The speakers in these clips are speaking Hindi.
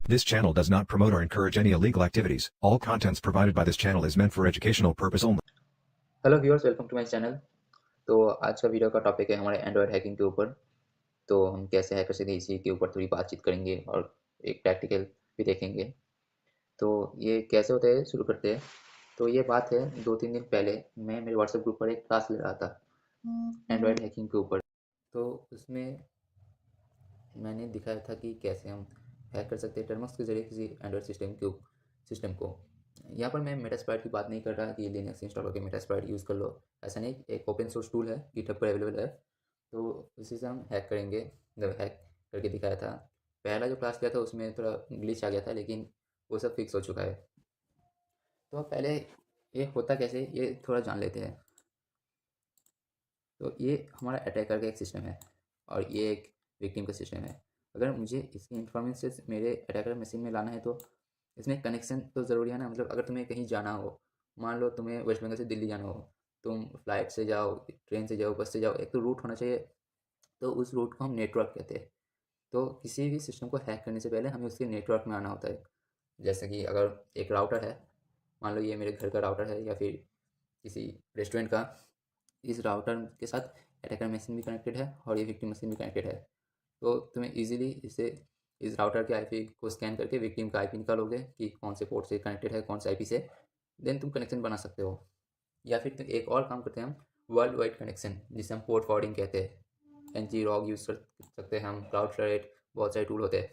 This channel does not promote or encourage any illegal activities. All contents provided by this channel is meant for educational purpose only. Hello viewers, welcome to my channel. तो आज का वीडियो का टॉपिक है हमारे एंड्रॉयड हैकिंग के ऊपर। तो हम कैसे हैक कर सकते हैं इसी के ऊपर थोड़ी बातचीत करेंगे और एक प्रैक्टिकल भी देखेंगे। तो ये कैसे होता है, शुरू करते हैं। तो ये बात है 2-3 दिन पहले मैं मेरे व्हाट्सएप ग्रुप पर एक क्लास ले रहा था एंड्रॉयड हैकिंग के ऊपर। तो उसमें मैंने दिखाया था कि कैसे हम हैक कर सकते हैं टर्मक्स के जरिए किसी एंड्रॉयड सिस्टम को। यहाँ पर मैं मेटास्प्लॉइट की बात नहीं कर रहा कि लिनक्स इंस्टॉल करके मेटास्प्लॉइट यूज़ कर लो, ऐसा नहीं। एक ओपन सोर्स टूल है, गिटहब पर अवेलेबल है, तो उसी से हम हैक करेंगे। जब हैक करके दिखाया था, पहला जो क्लास किया था उसमें थोड़ा ग्लिच आ गया था, लेकिन वो सब फिक्स हो चुका है। तो अब पहले ये होता कैसे ये थोड़ा जान लेते हैं। तो ये हमारा अटैकर का एक सिस्टम है और ये एक विक्टिम का सिस्टम है। अगर मुझे इसकी इंफॉर्मेशन मेरे अटैकर मशीन में लाना है तो इसमें कनेक्शन तो ज़रूरी है ना। मतलब अगर तुम्हें कहीं जाना हो, मान लो तुम्हें वेस्ट बंगाल से दिल्ली जाना हो, तुम फ्लाइट से जाओ, ट्रेन से जाओ, बस से जाओ, एक तो रूट होना चाहिए। तो उस रूट को हम नेटवर्क कहते हैं। तो किसी भी सिस्टम को हैक करने से पहले हमें उसके नेटवर्क में आना होता है। जैसे कि अगर एक राउटर है, मान लो ये मेरे घर का राउटर है या फिर किसी रेस्टोरेंट का, इस राउटर के साथ अटैकर मशीन भी कनेक्टेड है और ये विक्टिम मशीन भी कनेक्टेड है। तो तुम्हें इजीली इसे इस राउटर के आईपी को स्कैन करके विक्टिम का आईपी निकालोगे कि कौन से पोर्ट से कनेक्टेड है, कौन से आईपी से, देन तुम कनेक्शन बना सकते हो। या फिर तुम एक और काम करते हैं हम, वर्ल्ड वाइड कनेक्शन, जिसे हम पोर्ट फॉरवर्डिंग कहते हैं। एन जी रॉग यूज़ कर सकते हैं हम, क्लाउडफ्लेट, बहुत सारे टूल होते हैं।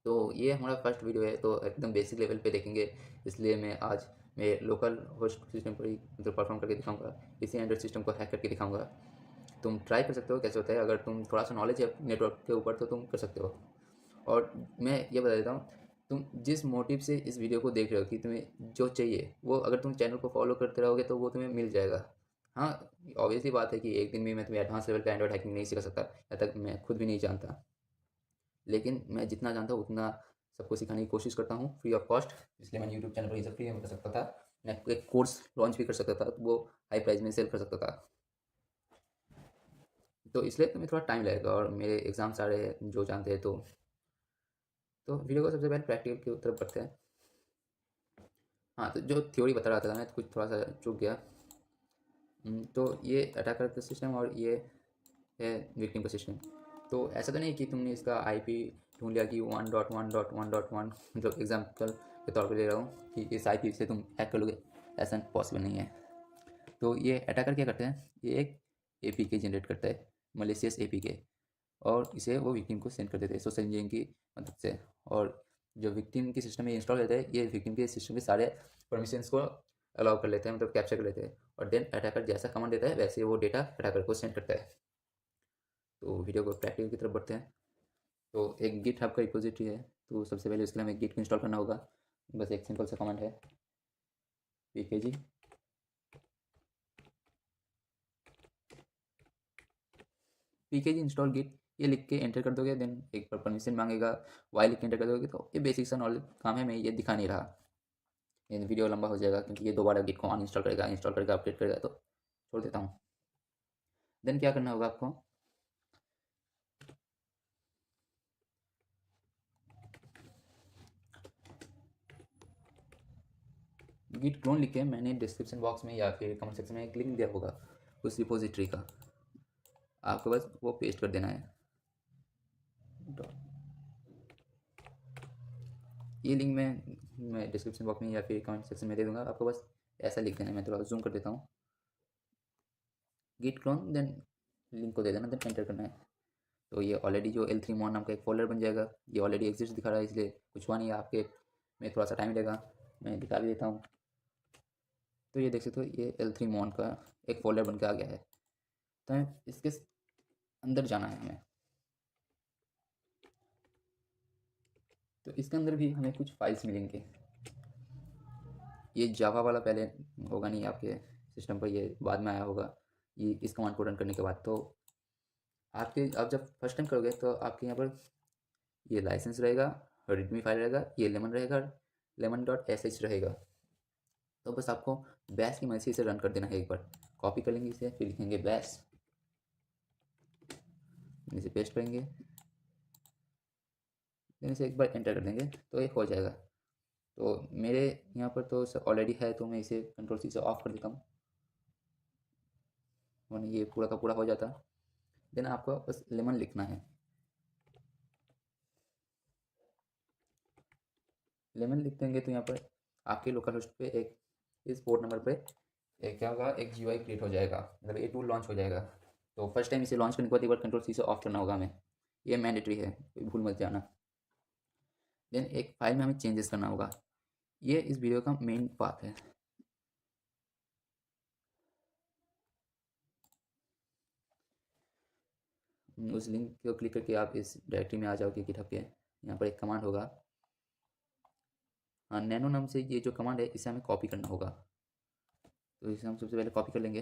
तो ये हमारा फर्स्ट वीडियो है, तो एकदम बेसिक लेवल पे देखेंगे। इसलिए मैं आज मैं लोकल होस्ट सिस्टम पर ही मतलब परफॉर्म करके दिखाऊंगा, इसी एंड्रॉइड सिस्टम को हैक करके दिखाऊंगा। तुम ट्राई कर सकते हो कैसे होता है। अगर तुम थोड़ा सा नॉलेज है नेटवर्क के ऊपर तो तुम कर सकते हो। और मैं ये बता देता हूँ, तुम जिस मोटिव से इस वीडियो को देख रहे हो कि तुम्हें जो चाहिए वो, अगर तुम चैनल को फॉलो करते रहोगे तो वो तुम्हें मिल जाएगा। हाँ, ऑब्वियसली बात है कि एक दिन में मैं तुम्हें एडवांस लेवल का एंड्रॉइड हैकिंग नहीं सिखा सकता, जब तक मैं खुद भी नहीं जानता। लेकिन मैं जितना जानता हूँ उतना सबको सिखाने की कोशिश करता हूँ फ्री ऑफ कॉस्ट। इसलिए मैंने यूट्यूब चैनल पर ये सब फ्री में कर सकता था। मैं एक कोर्स लॉन्च भी कर सकता था, तो वो हाई प्राइस में सेल कर सकता था। तो इसलिए तुम्हें थोड़ा टाइम लगेगा और मेरे एग्ज़ाम्स आ रहे हैं जो जानते हैं। तो वीडियो को सबसे पहले प्रैक्टिकल की तरफ बढ़ते हैं। हाँ, तो जो थ्योरी बता रहा था मैं, तो कुछ थोड़ा सा चूक गया। तो ये अटैकर का सिस्टम और ये है विक्टिम का सिस्टम। तो ऐसा तो नहीं कि तुमने इसका आईपी ढूंढ लिया कि 1.1.1.1, मतलब एग्जाम्पल के तौर पे ले रहा हूँ कि इस आईपी से तुम हैक कर लोगे, ऐसा पॉसिबल नहीं है। तो ये अटैकर क्या करते हैं, ये एक एपीके जनरेट करता है, मलेशियस एपीके, और इसे वो विक्टिम को सेंड कर देते हैं सोशल इंजीनियरिंग की मदद से। और जो विक्टिम की सिस्टम में इंस्टॉल रहता है, ये विक्टिम के सिस्टम के सारे परमिशंस को अलाउ कर लेते हैं, मतलब कैप्चर कर लेते हैं। और देन अटैकर जैसा कमांड देता है वैसे वो डेटा अटैकर को सेंड करता है। तो वीडियो को प्रैक्टिकल की तरफ बढ़ते हैं। तो एक गिट हब का रिपोजिटरी है, तो सबसे पहले उसके लिए हमें गिट को इंस्टॉल करना होगा। बस एक सिंपल सा कमांड है, pkg pkg इंस्टॉल गिट, ये लिख के एंटर कर दोगे। देन एक बार परमिशन मांगेगा, वाई लिख के एंटर कर दोगे। तो ये बेसिक सा नॉलेज काम है, मैं ये दिखा नहीं रहा, ये वीडियो लंबा हो जाएगा, क्योंकि ये दोबारा गिट को अनइंस्टॉल करेगा, इंस्टॉल करेगा, अपडेट करेगा, तो छोड़ देता हूँ। देन क्या करना होगा आपको, गिट क्लोन लिख के मैंने डिस्क्रिप्शन बॉक्स में या फिर कमेंट सेक्शन में एक लिंक दिया होगा उस रिपोजिटरी का, आपको बस वो पेस्ट कर देना है। ये लिंक मैं डिस्क्रिप्शन बॉक्स में या फिर कमेंट सेक्शन में दे दूंगा, आपको बस ऐसा लिख देना है। मैं थोड़ा जूम कर देता हूँ, गिट क्लोन, देन लिंक को दे देना, देन एंटर करना है। तो ये ऑलरेडी जो L3mon नाम का एक फोल्डर बन जाएगा। ये ऑलरेडी एग्जिस्ट दिखा रहा है, इसलिए कुछ हुआ नहीं है आपके में, थोड़ा सा टाइम लगेगा, मैं दिखा भी देता हूँ। तो ये देख सकते हो, ये L3mon का एक फोल्डर बन के आ गया है। तो हमें इसके अंदर जाना है हमें। तो इसके अंदर भी हमें कुछ फाइल्स मिलेंगे। ये जावा वाला पहले होगा नहीं आपके सिस्टम पर, ये बाद में आया होगा, ये इस कमांड को रन करने के बाद। तो आप जब फर्स्ट टाइम करोगे तो आपके यहाँ पर ये लाइसेंस रहेगा, रिडमी फाइल रहेगा, ये लेमन रहेगा, lemon.sh रहेगा। तो बस आपको बैश की मदद से इसे रन कर देना है। एक बार कॉपी कर लेंगे इसे, फिर लिखेंगे बैश, इसे पेस्ट करेंगे, देन इसे एक बार एंटर कर देंगे तो ये हो जाएगा। तो मेरे यहाँ पर तो ऑलरेडी है, तो मैं इसे कंट्रोल सी से ऑफ कर देता हूँ, वरना ये पूरा का पूरा हो जाता। देन आपको बस लेमन लिखना है। लेमन लिख देंगे तो यहाँ पर आपके लोकल होस्ट पे एक इस पोर्ट नंबर पे एक क्या होगा, एक जीयूआई क्रिएट हो जाएगा, मतलब ये टूल लॉन्च हो जाएगा। तो फर्स्ट टाइम इसे लॉन्च करने के बाद एक बार कंट्रोल सी से ऑफ करना होगा हमें, ये मैंडेटरी है, कोई भूल मत जाना। देन एक फाइल में हमें चेंजेस करना होगा, ये इस वीडियो का मेन पार्ट है। उस लिंक को क्लिक करके आप इस डायरेक्टरी में आ जाओगे गिटहब के। यहाँ पर एक कमांड होगा, हाँ नैनो नाम से ये जो कमांड है इसे हमें कॉपी करना होगा। तो इसे हम सबसे पहले कॉपी कर लेंगे।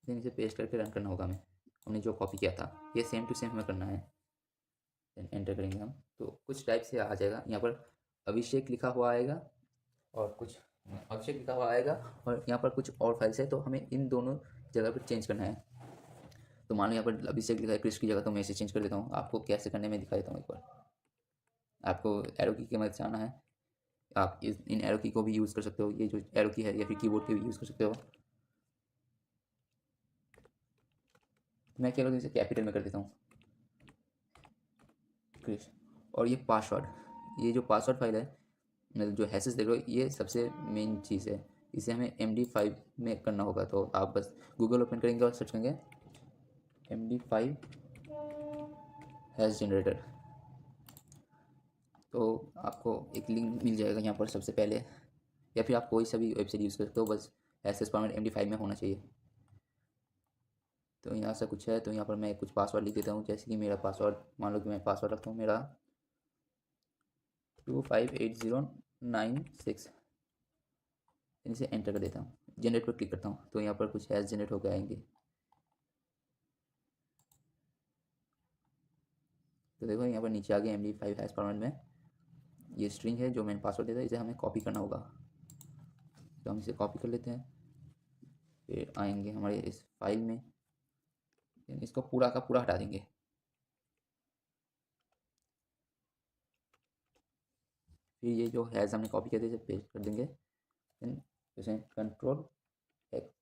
देन इसे पेस्ट करके रन करना होगा हमें, हमने जो कॉपी किया था ये सेम टू सेम हमें करना है। देन एंटर करेंगे हम तो कुछ टाइप से आ जाएगा, यहाँ पर अभिषेक लिखा हुआ आएगा और कुछ अभिषेक लिखा हुआ आएगा, और यहाँ पर कुछ और फाइल्स है, तो हमें इन दोनों जगह पर चेंज करना है। तो मान लो यहाँ पर अभिषेक लिखा है कृष्ण की जगह, तो मैं इसे चेंज कर देता हूँ। आपको कैसे करने में दिखा देता हूँ एक बार। आपको एरो की मदद से आना है, आप इन एरो की को भी यूज़ कर सकते हो, ये जो एरो की है, या फिर कीबोर्ड की भी यूज़ कर सकते हो। मैं क्या करूँ, इसे कैपिटल में कर देता हूँ कृष्ण। और ये पासवर्ड, ये जो पासवर्ड फाइल है, मतलब जो हैशेस देख रहे हो, ये सबसे मेन चीज़ है, इसे हमें MD5 में करना होगा। तो आप बस गूगल ओपन करेंगे और सर्च करेंगे MD5 हैश जनरेटर, तो आपको एक लिंक मिल जाएगा यहाँ पर सबसे पहले, या फिर आप कोई सा भी वेबसाइट यूज़ कर सकते हो, बस हैशेस फॉर्मेट MD5 में होना चाहिए। तो यहाँ से कुछ है, तो यहाँ पर मैं कुछ पासवर्ड लिख देता हूँ, जैसे कि मेरा पासवर्ड, मान लो कि मैं पासवर्ड रखता हूँ मेरा 258096। इसे एंटर कर देता हूँ, जनरेट पर क्लिक करता हूँ, तो यहाँ पर कुछ हैश जनरेट होकर आएंगे। तो देखो यहाँ पर नीचे आ गया MD5 हैश फॉर्मेट में, ये स्ट्रिंग है जो मैंने पासवर्ड दिया था, इसे हमें कॉपी करना होगा। तो हम इसे कॉपी कर लेते हैं, फिर आएंगे हमारे इस फाइल में, इसको पूरा का पूरा हटा देंगे। फिर ये जो हैज़ हमने कॉपी किया था इसे पेस्ट कर देंगे। देन इसे कंट्रोल एक्स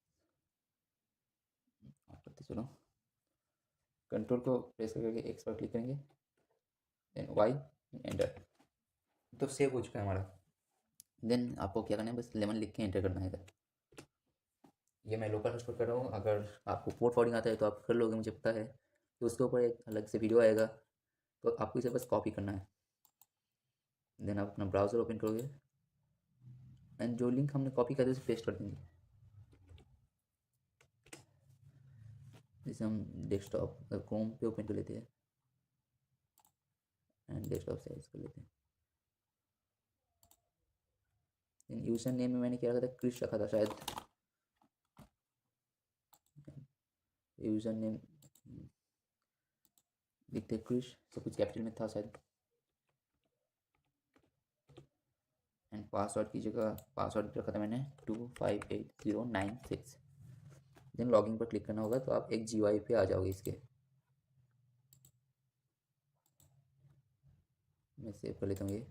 करते चलो, कंट्रोल को प्रेस करके एक्स पर क्लिक करेंगे, देन वाई, एंटर। तो सेव हो चुका है हमारा। देन आपको क्या करना है, बस लेमन लिख के एंटर करना है इधर। ये मैं लोकल होस्ट पर कर रहा हूँ, अगर आपको पोर्ट फॉर्डिंग आता है तो आप कर लोगे, मुझे पता है। तो उसके ऊपर एक अलग से वीडियो आएगा, तो आपको इसे बस कॉपी करना है। देन आप अपना ब्राउज़र ओपन करोगे, एंड जो लिंक हमने कॉपी किया था उसे पेस्ट कर देंगे। जैसे हम डेस्कटॉप क्रोम पे ओपन कर लेते हैं, एंड डेस्कटॉप सेलेक्ट कर लेते हैं। यूज़र नेम में मैंने क्या रखा था, क्रिश रखा था शायद, यूज़र नेम लिखते क्रिश, सब कुछ कैपिटल में था शायद। एंड पासवर्ड की जगह पासवर्ड रखा था मैंने 258096। देन लॉगिन पर क्लिक करना होगा, तो आप एक GUI पे आ जाओगे इसके। मैं सेव कर लेता हूँ ये। तो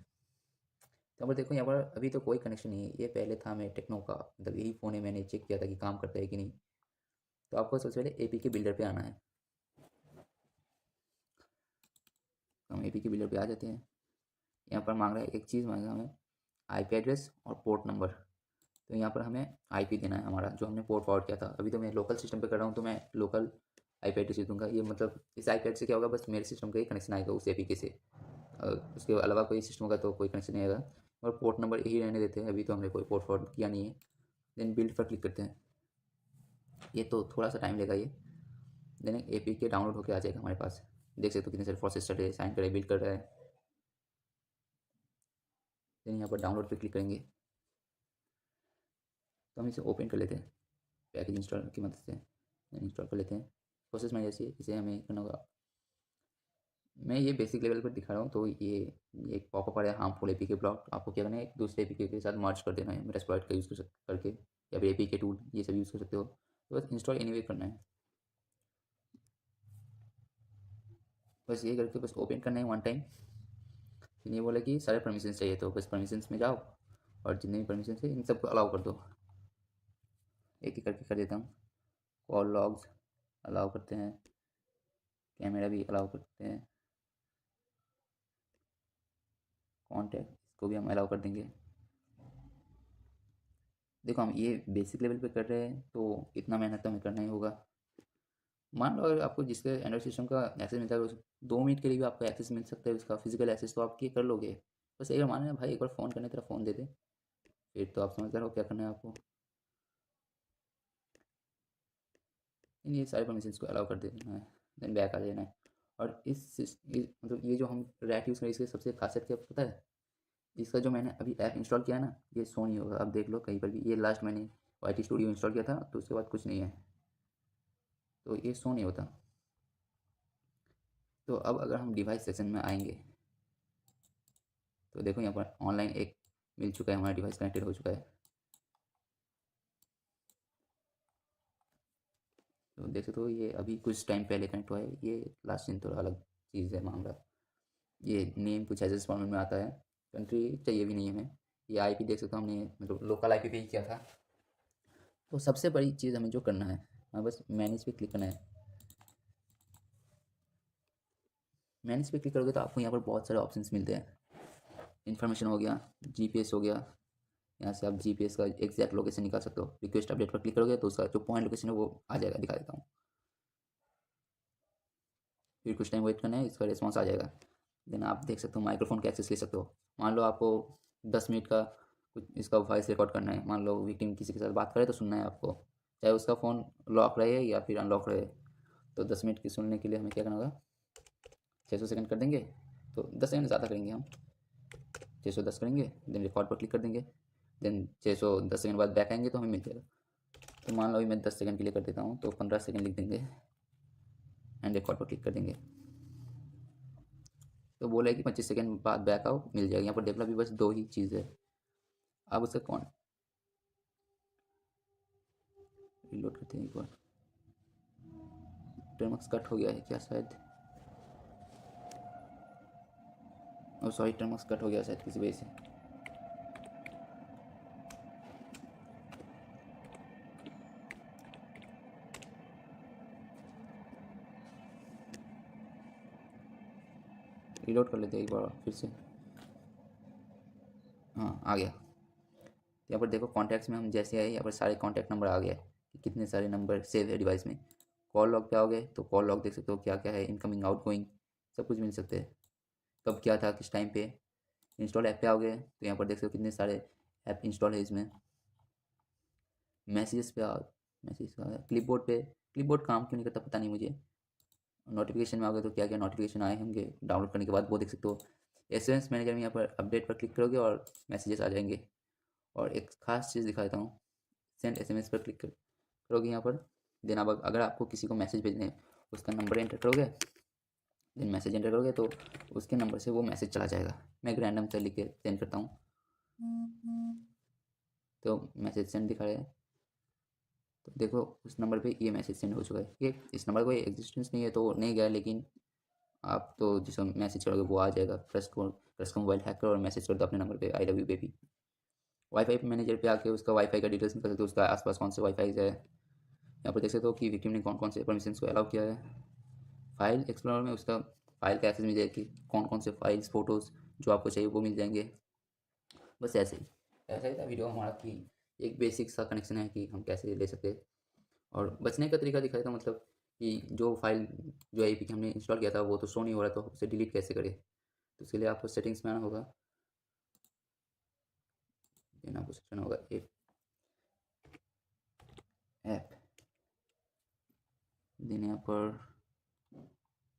यहाँ पर देखो, यहाँ पर अभी तो कोई कनेक्शन नहीं है, ये पहले था मेरे टेक्नो का, मतलब यही फ़ोन है, मैंने चेक किया था कि काम करता है कि नहीं। तो आपको सबसे पहले APK बिल्डर पे आना है। हम APK बिल्डर पे आ जाते हैं। यहाँ पर मांग रहा है, एक चीज़ मांगा हमें, IP एड्रेस और पोर्ट नंबर। तो यहाँ पर हमें IP देना है हमारा, जो हमने पोर्ट फॉरवर्ड किया था। अभी तो मैं लोकल सिस्टम पे कर रहा हूँ, तो मैं लोकल IP एड्रेस ही दूंगा। ये मतलब इस IP एड्रेस से क्या होगा, बस मेरे सिस्टम का ही कनेक्शन आएगा उस APK से, उसके अलावा कोई सिस्टम होगा तो कोई कनेक्शन नहीं आएगा। और पोर्ट नंबर यही रहने देते हैं, अभी तो हमने कोई पोर्ट फॉरवर्ड किया नहीं है। देन बिल्ड पर क्लिक करते हैं, ये तो थोड़ा सा टाइम लेगा ये। देन APK डाउनलोड होकर आ जाएगा हमारे पास। देख सकते हो कितने सारे प्रोसेस चल रहे हैं, साइन कर रहे हैं, बिल्ड कर रहा है। देन यहाँ पर डाउनलोड पर क्लिक करेंगे, तो हम इसे ओपन कर लेते हैं पैकेज इंस्टॉल की मदद से, इंस्टॉल कर लेते हैं। प्रोसेस में जैसे इसे हमें करना होगा, मैं ये बेसिक लेवल पर दिखा रहा हूँ। तो ये एक पॉपअप आ रहा है, हार्मफुल APK ब्लॉक। आपको क्या करना है, एक दूसरे APK के साथ मर्ज कर देना है, मेरा स्प्लॉइट का यूज़ करके, या फिर APK टूल, ये सब यूज़ कर सकते हो। तो बस इंस्टॉल एनीवे करना है। बस ये करके बस ओपन करना है वन टाइम। फिर ये बोला कि सारे परमिशन चाहिए, तो बस परमिशंस में जाओ और जितने भी परमिशन है इन सबको अलाउ कर दो। एक एक करके कर देता हूँ। कॉल लॉग्स अलाउ करते हैं, कैमरा भी अलाउ करते हैं, कॉन्टैक्ट इसको भी हम अलाउ कर देंगे। देखो हम ये बेसिक लेवल पे कर रहे हैं तो इतना मेहनत तो हमें करना ही होगा। मान लो अगर आपको जिसके एंड्रॉइड सिस्टम का एक्सेस मिलता है, उस 2 मिनट के लिए भी आपको एक्सेस मिल सकता है, उसका फिजिकल एक्सेस, तो आप ये कर लोगे। बस एक बार मान लेना भाई, एक बार फ़ोन करने तेरा फ़ोन दे दे, फिर तो आप समझ रहे हो क्या करना है आपको। ये सारे परमिशंस को अलाउ कर देना है, देन बैक आ जाना है। और मतलब ये जो हम रैट यूज़ करें, इसकी सबसे खासियत क्या पता है? इसका जो मैंने अभी ऐप इंस्टॉल किया है ना, ये शो नहीं होगा, अब देख लो कहीं पर भी। ये लास्ट मैंने वाई टी स्टूडियो इंस्टॉल किया था, तो उसके बाद कुछ नहीं है, तो ये शो नहीं होता। तो अब अगर हम डिवाइस सेक्शन में आएंगे तो देखो यहाँ पर ऑनलाइन एक मिल चुका है, हमारा डिवाइस कनेक्टेड हो चुका है। तो देख सकते हो ये अभी कुछ टाइम पहले कनेक्ट हुआ है। ये लास्ट दिन थोड़ा अलग चीज़ है मामला। ये नेम कुछ ऐसे फॉर्मेट में आता है, कंट्री चाहिए भी नहीं है हमें। ये आईपी देख सकते हो, हमने मतलब लोकल आईपी पे ही किया था। तो सबसे बड़ी चीज़ हमें जो करना है, हमें बस मैनेज पे क्लिक करना है। मैनेज पे क्लिक करोगे तो आपको यहाँ पर बहुत सारे ऑप्शंस मिलते हैं। इन्फॉर्मेशन हो गया, जीपीएस हो गया, यहाँ से आप जीपीएस का एग्जैक्ट लोकेशन निकाल सकते हो। रिक्वेस्ट अपडेट पर क्लिक करोगे तो उसका जो पॉइंट लोकेशन है वो आ जाएगा, दिखा देता हूँ। फिर कुछ टाइम वेट करना है, इसका रिस्पॉन्स आ जाएगा। देन आप देख सकते हो माइक्रोफोन का एक्सेस ले सकते हो। मान लो आपको 10 मिनट का कुछ इसका वॉइस रिकॉर्ड करना है, मान लो विक्टिम किसी के साथ बात करे तो सुनना है आपको, चाहे उसका फ़ोन लॉक रहे या फिर अनलॉक रहे। तो 10 मिनट की सुनने के लिए हमें क्या करना होगा, 600 सेकंड कर देंगे, तो 10 सेकंड ज़्यादा करेंगे हम, 610 करेंगे, देन रिकॉर्ड पर क्लिक कर देंगे। देन 610 सेकंड बाद बैक आएंगे तो हमें मिल जाएगा। तो मान लो अभी मैं 10 सेकंड के लिए कर देता हूँ, तो 15 सेकंड लिख देंगे एंड रिकॉर्ड पर क्लिक कर देंगे। तो बोला है कि 25 सेकंड बाद बैक आओ, मिल जाएगा। यहाँ पर देख लो अभी बस 2 ही चीज़ है। अब उसका कौन रिलोड करते हैं एक बार। टर्मक्स कट हो गया है क्या शायद, ओ सॉरी, टर्मक्स कट हो गया शायद किसी वजह से। रिलोड कर लेते हैं एक बार फिर से। हाँ आ गया। यहाँ पर देखो कॉन्टैक्ट्स में हम जैसे आए, यहाँ पर सारे कॉन्टैक्ट नंबर आ गया कि कितने सारे नंबर सेव है डिवाइस में। कॉल लॉग पे आओगे तो कॉल लॉग देख सकते हो क्या क्या है, इनकमिंग आउटगोइंग सब कुछ मिल सकते हैं, कब क्या था किस टाइम पे। इंस्टॉल ऐप पे आओगे तो यहाँ पर देख सकते हो कितने सारे ऐप इंस्टॉल है इसमें। मैसेजेस पे आओ, मैसेज क्लिपबोर्ड पे, क्लिपबोर्ड काम क्यों नहीं करता पता नहीं मुझे। नोटिफिकेशन में आओगे तो क्या क्या नोटिफिकेशन आए होंगे डाउनलोड करने के बाद वो देख सकते हो। एसएमएस मैनेजर में यहाँ पर अपडेट पर क्लिक करोगे और मैसेजेस आ जाएंगे। और एक खास चीज़ दिखा देता हूँ, सेंड एसएमएस पर क्लिक करोगे यहाँ पर। देन अब अगर आपको किसी को मैसेज भेजने है, उसका नंबर एंटर करोगे, देन मैसेज एंटर करोगे तो उसके नंबर से वो मैसेज चला जाएगा। मैं एक रैंडम से लिख के सेंड करता हूँ, तो मैसेज सेंड दिखा रहा है। तो देखो उस नंबर पे ये मैसेज सेंड हो चुका है। ये इस नंबर का कोई एग्जिस्टेंस नहीं है तो नहीं गया, लेकिन आप तो जिसको मैसेज करोगे वो आ जाएगा। प्रेस को मोबाइल हैक करो और मैसेज कर दो अपने नंबर पे, I love you baby. Wifi manager पे आके उसका वाईफाई का डिटेल्स निकल सकते हो, उसका आसपास कौन से वाईफाई है। यहाँ पर देख सकते हो कि विक्टिम ने कौन कौन से परमिशंस को अलाउ किया है। फाइल एक्सप्लोरर में उसका फाइल का एक्सेस मिल जाएगी, कौन कौन से फाइल्स फोटोज़ जो आपको चाहिए वो मिल जाएंगे। बस ऐसा ही था वीडियो हमारा कि एक बेसिक सा कनेक्शन है कि हम कैसे ले सकते हैं। और बचने का तरीका दिखाया था, मतलब कि जो फाइल जो APK हमने इंस्टॉल किया था वो तो शो नहीं हो रहा, तो उसे डिलीट कैसे करें। तो उसके लिए आपको सेटिंग्स में आना होगा, देन आपको सेक्शन होगा ऐप, देन यहाँ पर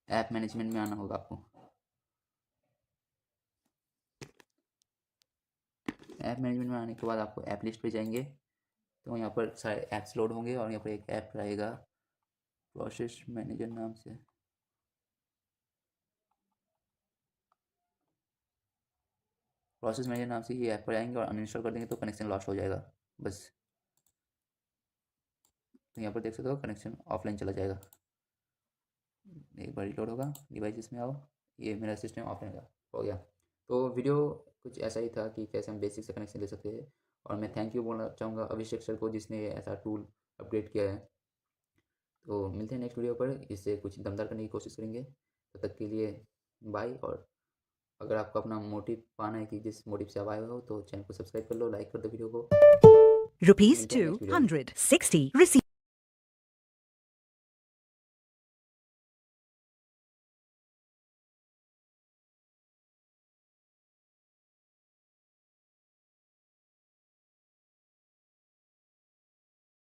ऐप मैनेजमेंट में आना होगा आपको। ऐप मैनेजमेंट में आने के बाद आपको ऐप लिस्ट पे जाएंगे, तो यहाँ पर सारे ऐप्स लोड होंगे और यहाँ पर एक ऐप रहेगा प्रोसेस मैनेजर नाम से। प्रोसेस मैनेजर नाम से ये ऐप पर आएंगे और अनइंस्टॉल कर देंगे तो कनेक्शन लॉस्ट हो जाएगा बस। तो यहाँ पर देख सकते हो कनेक्शन ऑफलाइन चला जाएगा। एक बार रिलोड होगा, डिवाइसेस में आओ, ये मेरा सिस्टम ऑफलाइन हो गया। तो वीडियो कुछ ऐसा ही था कि कैसे हम बेसिक से कनेक्शन ले सकते हैं। और मैं थैंक यू बोलना चाहूँगा अभिषेक सर को, जिसने ऐसा टूल अपडेट किया है। तो मिलते हैं नेक्स्ट वीडियो पर, इससे कुछ दमदार करने की कोशिश करेंगे। तब तक के लिए बाय। और अगर आपको अपना मोटिव पाना है कि जिस मोटिव से आप आए हो, तो चैनल को सब्सक्राइब कर लो, लाइक कर दो वीडियो को। Rupees मिलते हैं नेक्स्ट वीडियो में। 260 received.